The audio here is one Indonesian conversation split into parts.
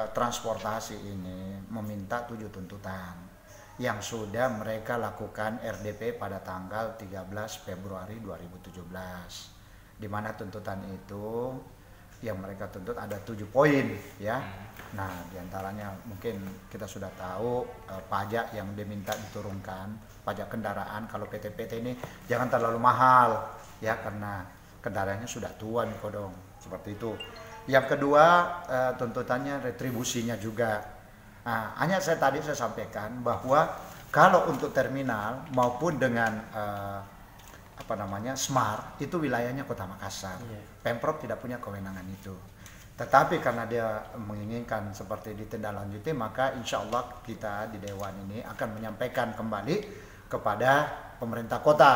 Transportasi ini meminta 7 tuntutan yang sudah mereka lakukan RDP pada tanggal 13 Februari 2017, di mana tuntutan itu yang mereka tuntut ada 7 poin ya. Nah, diantaranya mungkin kita sudah tahu pajak yang diminta diturunkan, pajak kendaraan. Kalau PT-PT ini jangan terlalu mahal ya, karena kendaraannya sudah tua nih kodong, seperti itu. Yang kedua, tuntutannya retribusinya juga. Nah, hanya saya sampaikan bahwa kalau untuk terminal maupun dengan Smart itu wilayahnya Kota Makassar. Pemprov tidak punya kewenangan itu. Tetapi karena dia menginginkan seperti ditindaklanjuti, maka insya Allah kita di Dewan ini akan menyampaikan kembali kepada pemerintah kota.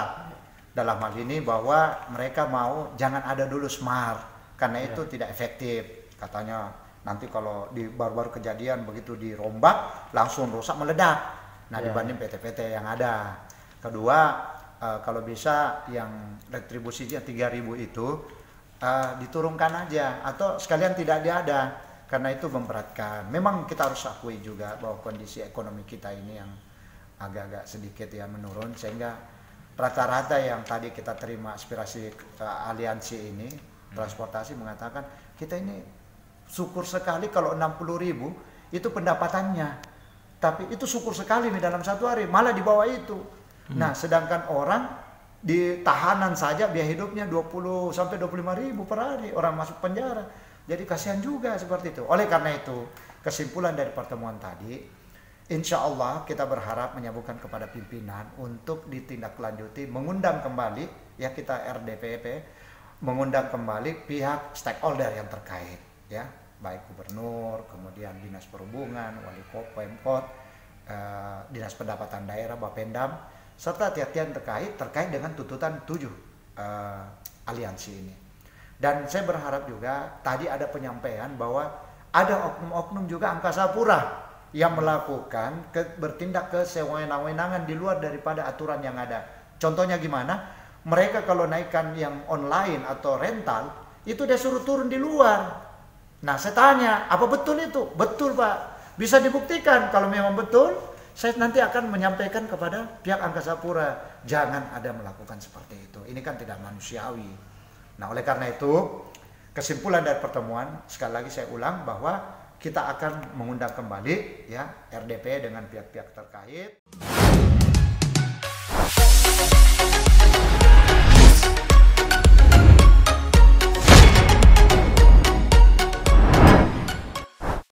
Dalam hal ini bahwa mereka mau jangan ada dulu Smart, karena itu tidak efektif. Katanya nanti kalau di baru-baru kejadian begitu dirombak langsung rusak meledak. Nah, dibanding PT-PT yang ada. Kedua, kalau bisa yang retribusinya 3.000 itu diturunkan aja atau sekalian tidak ada, karena itu memberatkan. Memang kita harus akui juga bahwa kondisi ekonomi kita ini yang agak-agak sedikit ya menurun, sehingga rata-rata yang tadi kita terima aspirasi aliansi ini transportasi mengatakan kita ini syukur sekali kalau 60.000 itu pendapatannya, tapi itu syukur sekali nih dalam satu hari, malah di bawah itu. Nah, sedangkan orang di tahanan saja biaya hidupnya 20 sampai 25.000 per hari, orang masuk penjara. Jadi kasihan juga seperti itu. Oleh karena itu, kesimpulan dari pertemuan tadi, insya Allah kita berharap menyambungkan kepada pimpinan untuk ditindaklanjuti, mengundang kembali ya, kita RDPP mengundang kembali pihak stakeholder yang terkait ya, baik gubernur, kemudian dinas perhubungan, wali kota, Pemkot, dinas pendapatan daerah, Bapendam, serta tiap-tiap terkait dengan tuntutan 7 aliansi ini. Dan saya berharap juga tadi ada penyampaian bahwa ada oknum-oknum juga Angkasa Pura yang melakukan bertindak kesewenang-wenangan di luar daripada aturan yang ada. Contohnya gimana? Mereka kalau naikkan yang online atau rental itu dia suruh turun di luar. Nah, saya tanya, apa betul itu? Betul, Pak. Bisa dibuktikan. Kalau memang betul, saya nanti akan menyampaikan kepada pihak Angkasa Pura, jangan ada melakukan seperti itu. Ini kan tidak manusiawi. Nah, oleh karena itu, kesimpulan dari pertemuan, sekali lagi saya ulang bahwa kita akan mengundang kembali ya RDP dengan pihak-pihak terkait.